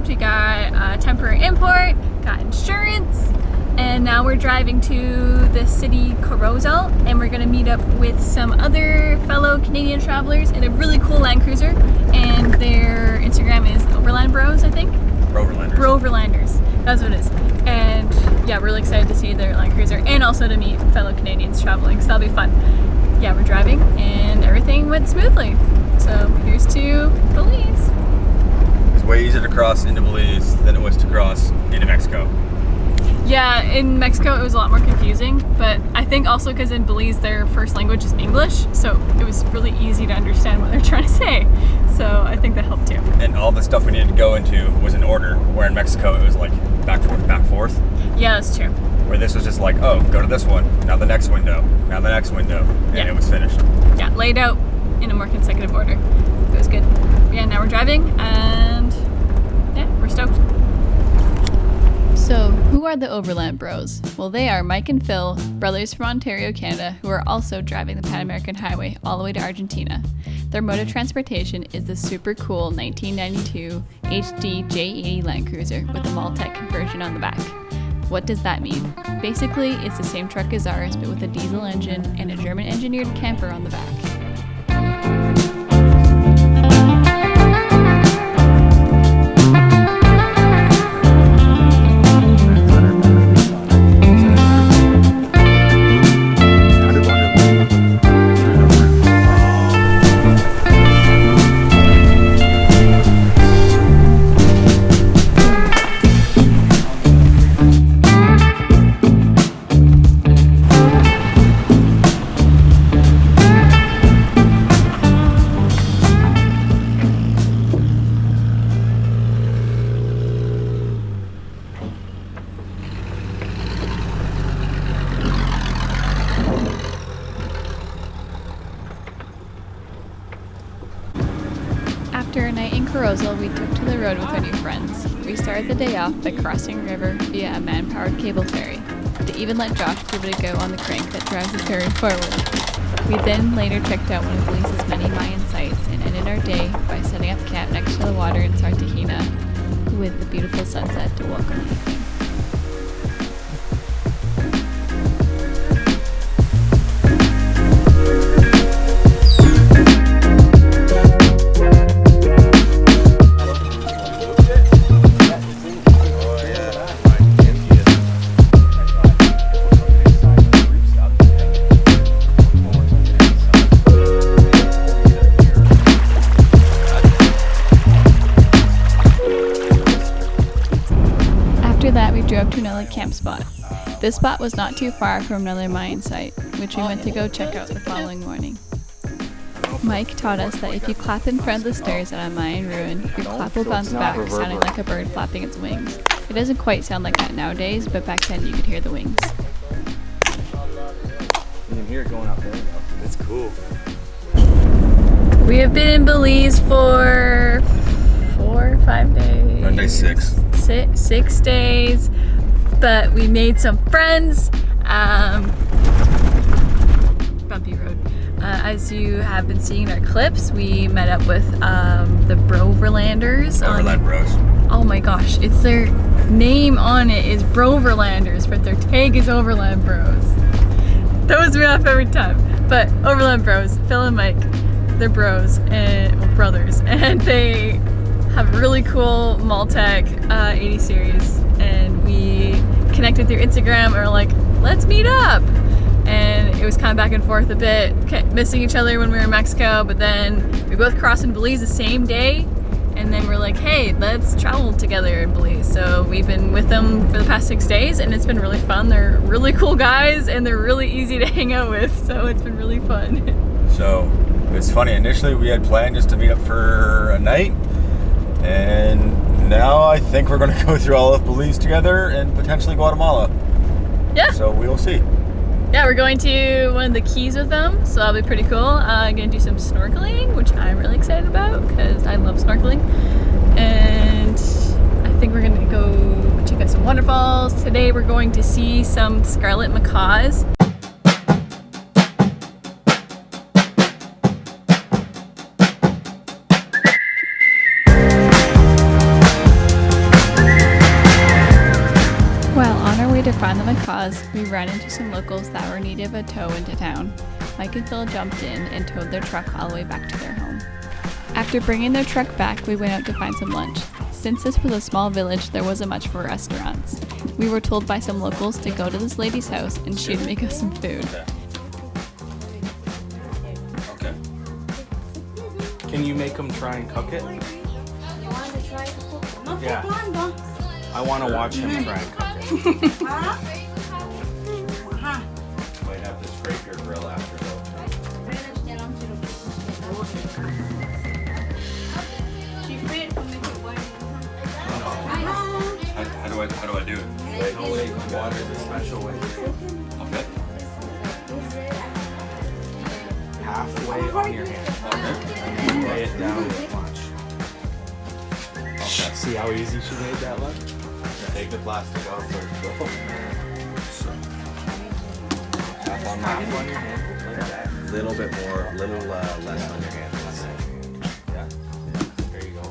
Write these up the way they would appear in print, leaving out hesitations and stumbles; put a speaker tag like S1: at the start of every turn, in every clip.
S1: we got a temporary import, got insurance, and now we're driving to the city Corozal, and we're gonna meet up with some other fellow Canadian travelers in a really cool Land Cruiser, and their Instagram is Overland Bros, I think. Broverlanders, that's what it is. And yeah, we're really excited to see their Land Cruiser and also to meet fellow Canadians traveling, so that'll be fun. Yeah, we're driving and everything went smoothly. So here's to Belize.
S2: It's way easier to cross into Belize than it was to cross into Mexico.
S1: Yeah, in Mexico it was a lot more confusing, but I think also because in Belize their first language is English, so it was really easy to understand what they're trying to say. So I think that helped too.
S2: And all the stuff we needed to go into was in order, where in Mexico it was like back, forth.
S1: Yeah, that's true.
S2: Where this was just like, oh, go to this one, now the next window, now the next window, and it was finished.
S1: Yeah, laid out in a more consecutive order. It was good. Yeah, now we're driving and yeah, we're stoked.
S3: So, who are the Overland Bros? Well, they are Mike and Phil, brothers from Ontario, Canada, who are also driving the Pan American Highway all the way to Argentina. Their mode of transportation is the super cool 1992 HDJ80 Land Cruiser with a Maltec conversion on the back. What does that mean? Basically, it's the same truck as ours, but with a diesel engine and a German-engineered camper on the back. After a night in Corozal, we took to the road with our new friends. We started the day off by crossing a river via a man-powered cable ferry. They even let Josh give it a go on the crank that drives the ferry forward. We then later checked out one of Belize's many Mayan sites and ended our day by setting up camp next to the water in Sartahina with the beautiful sunset to welcome the evening. Drove to another camp spot. This spot was not too far from another Mayan site, which we went to go check out the following morning. Mike taught us that if you clap in front of the stairs at a Mayan ruin, your clap will bounce back, sounding like a bird flapping its wings. It doesn't quite sound like that nowadays, but back then you could hear the wings.
S2: You can hear it going out there though. It's cool.
S1: We have been in Belize for 4 or 5 days.
S2: Monday 6.
S1: 6 days, but we made some friends. Bumpy road. As you have been seeing in our clips, we met up with the Overlanders.
S2: Overland Bros.
S1: Oh my gosh, it's their name on it is Broverlanders, but their tag is Overland Bros. Throws me off every time. But Overland Bros, Phil and Mike, they're bros and brothers, and they have a really cool Maltec 80 series, and we connected through Instagram and were like, let's meet up. And it was kind of back and forth a bit, kept missing each other when we were in Mexico, but then we both crossed in Belize the same day, and then we're like, hey, let's travel together in Belize. So we've been with them for the past 6 days, and it's been really fun. They're really cool guys, and they're really easy to hang out with, so it's been really fun.
S2: So it's funny, initially we had planned just to meet up for a night, and now I think we're going to go through all of Belize together and potentially Guatemala.
S1: Yeah.
S2: So we'll see.
S1: Yeah, we're going to one of the keys with them, so that'll be pretty cool. Gonna do some snorkeling, which I'm really excited about because I love snorkeling. And I think we're gonna go check out some waterfalls. Today we're going to see some Scarlet Macaws.
S3: find the Macaws, we ran into some locals that were in need of a tow into town. Mike and Phil jumped in and towed their truck all the way back to their home. After bringing their truck back, we went out to find some lunch. Since this was a small village, there wasn't much for restaurants. We were told by some locals to go to this lady's house and she'd make us some food.
S2: Okay.
S4: Can you make them try and cook it?
S5: You want to try to cook? No,
S4: Yeah.
S5: no.
S4: I want to watch him try and cook it.
S5: Huh?
S2: Might have to scrape your grill after though. How do I do it?
S4: No way, water the special way.
S2: Okay.
S4: Halfway on your hand.
S2: Okay.
S4: And then lay it down with much.
S2: Okay.
S4: See how easy she made that look?
S2: Take the plastic off first.
S4: Half on your hand. Like that.
S6: Little bit more, little less on your hand.
S4: Yeah. There you go.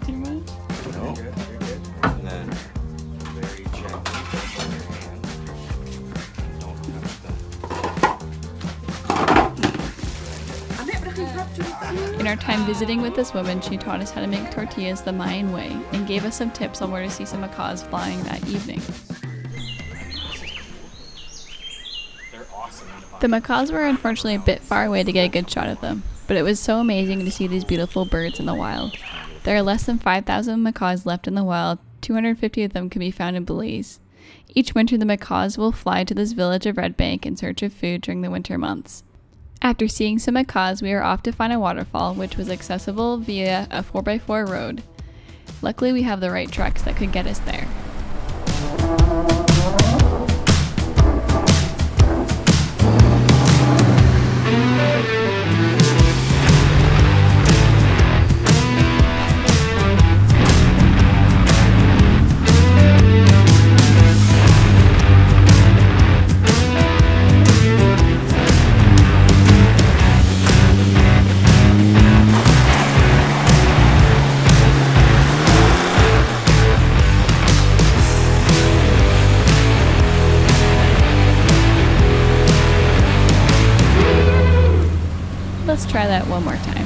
S3: Too much?
S6: No.
S4: You're good.
S6: And then
S4: Very gently just on your hand. Don't touch
S3: In our time visiting with this woman, she taught us how to make tortillas the Mayan way and gave us some tips on where to see some macaws flying that evening.
S4: They're awesome.
S3: The macaws were unfortunately a bit far away to get a good shot of them, but it was so amazing to see these beautiful birds in the wild. There are less than 5,000 macaws left in the wild. 250 of them can be found in Belize. Each winter, the macaws will fly to this village of Red Bank in search of food during the winter months. After seeing some macaws, we were off to find a waterfall, which was accessible via a 4x4 road. Luckily, we have the right trucks that could get us there. Let's try that one more time.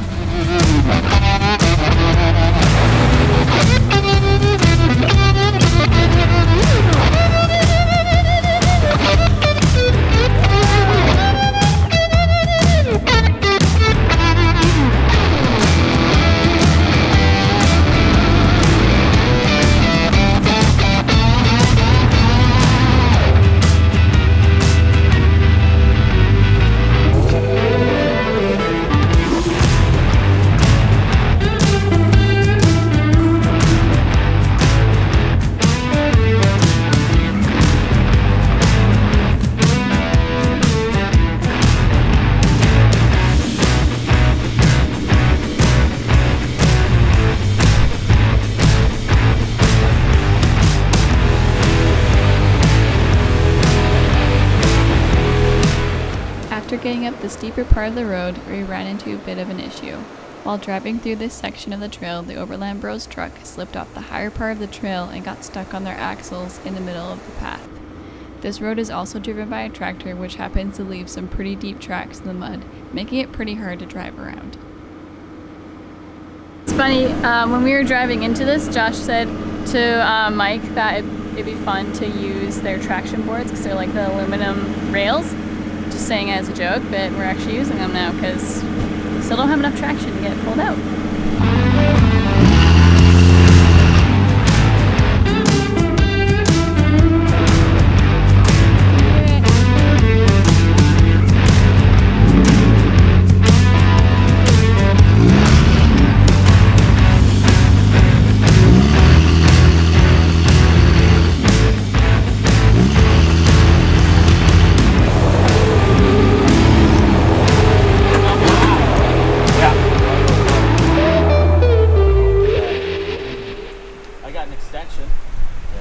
S3: After getting up the steeper part of the road, we ran into a bit of an issue. While driving through this section of the trail, the Overland Bros truck slipped off the higher part of the trail and got stuck on their axles in the middle of the path. This road is also driven by a tractor, which happens to leave some pretty deep tracks in the mud, making it pretty hard to drive around. It's funny, when we were driving into this, Josh said to Mike that it'd be fun to use their traction boards because they're like the aluminum rails. Just saying it as a joke, but we're actually using them now because we still don't have enough traction to get it pulled out.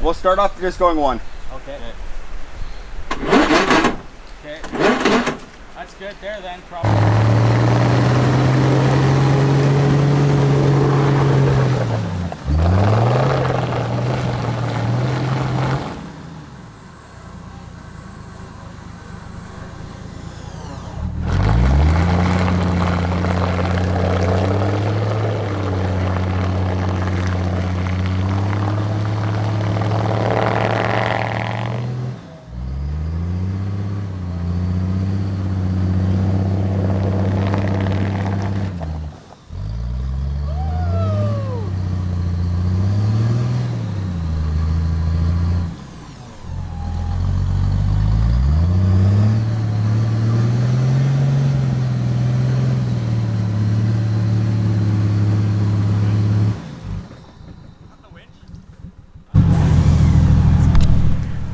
S2: We'll start off just going one.
S4: Okay. Okay. That's good there then, probably.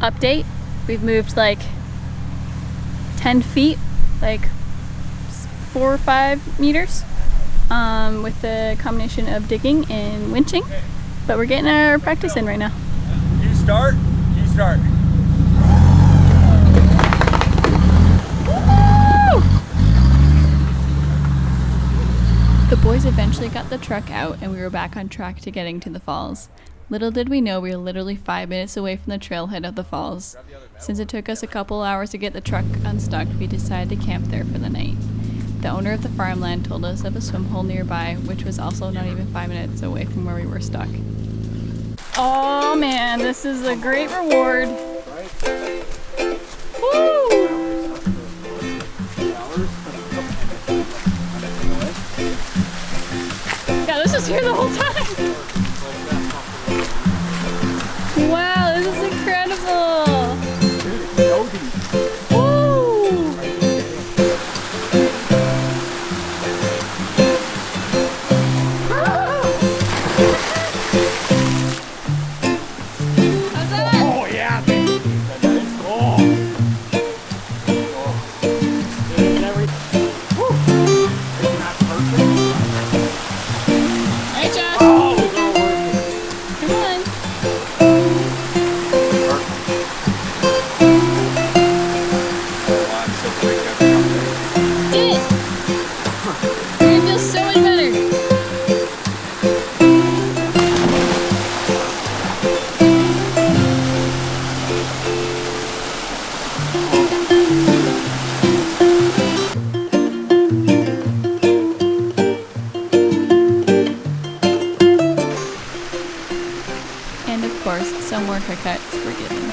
S3: update. We've moved like 10 feet, like 4 or 5 meters, with the combination of digging and winching. But we're getting our practice in right now.
S2: You start. You start.
S3: The boys eventually got the truck out and we were back on track to getting to the falls. Little did we know we were literally 5 minutes away from the trailhead of the falls. Since it took us a couple hours to get the truck unstuck, we decided to camp there for the night. The owner of the farmland told us of a swim hole nearby, which was also not even 5 minutes away from where we were stuck.
S1: Oh man, this is a great reward. Woo! Yeah, this was here the whole time. Wow, this is incredible. Woo! How's that?
S4: Oh yeah, baby. Oh. Isn't that perfect?
S1: Hey, Josh.
S4: Oh, it's all working.
S1: Come on.
S2: Oh, I'm so quick every time.
S1: Did it. You're gonna feel so much better.
S3: And of course, some more haircuts were given.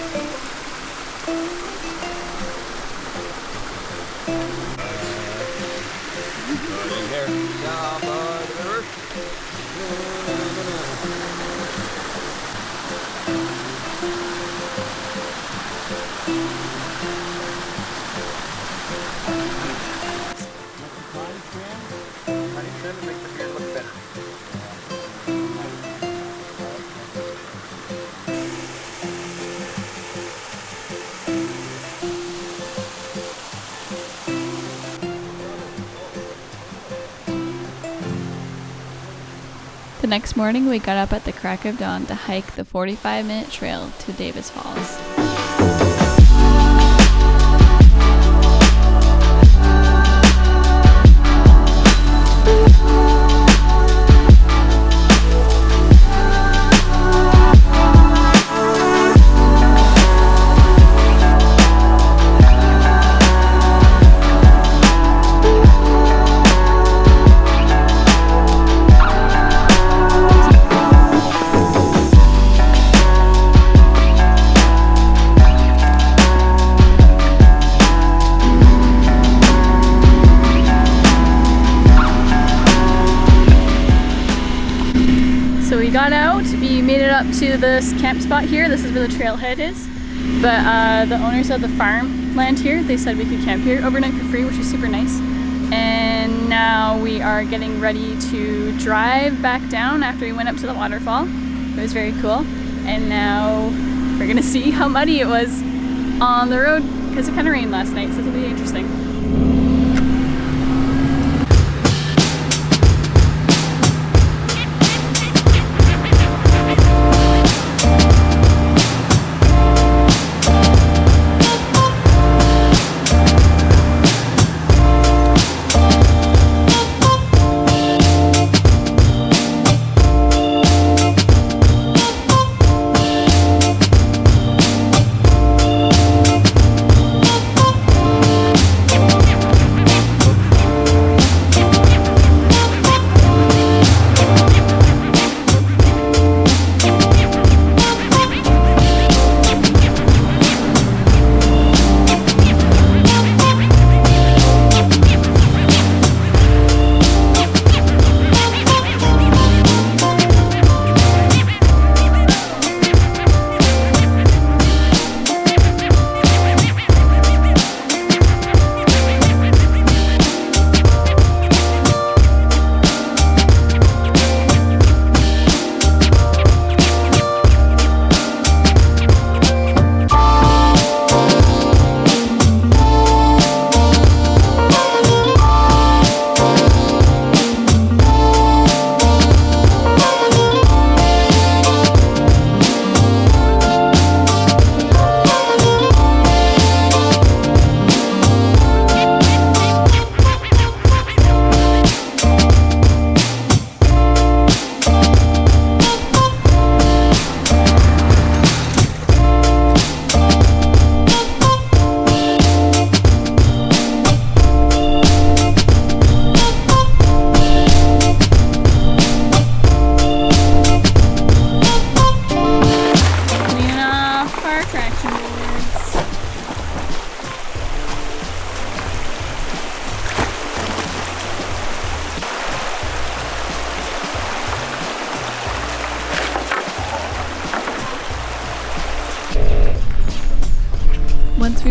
S3: The next morning, we got up at the crack of dawn to hike the 45-minute trail to Davis Falls.
S1: We got out, we made it up to this camp spot here. This is where the trailhead is. But the owners of the farmland here, they said we could camp here overnight for free, which is super nice. And now we are getting ready to drive back down after we went up to the waterfall. It was very cool. And now we're gonna see how muddy it was on the road because it kind of rained last night, so it'll be interesting.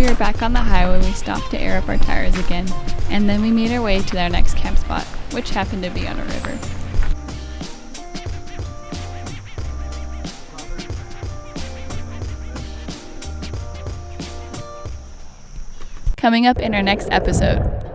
S3: we were back on the highway, we stopped to air up our tires again, and then we made our way to our next camp spot, which happened to be on a river. Coming up in our next episode,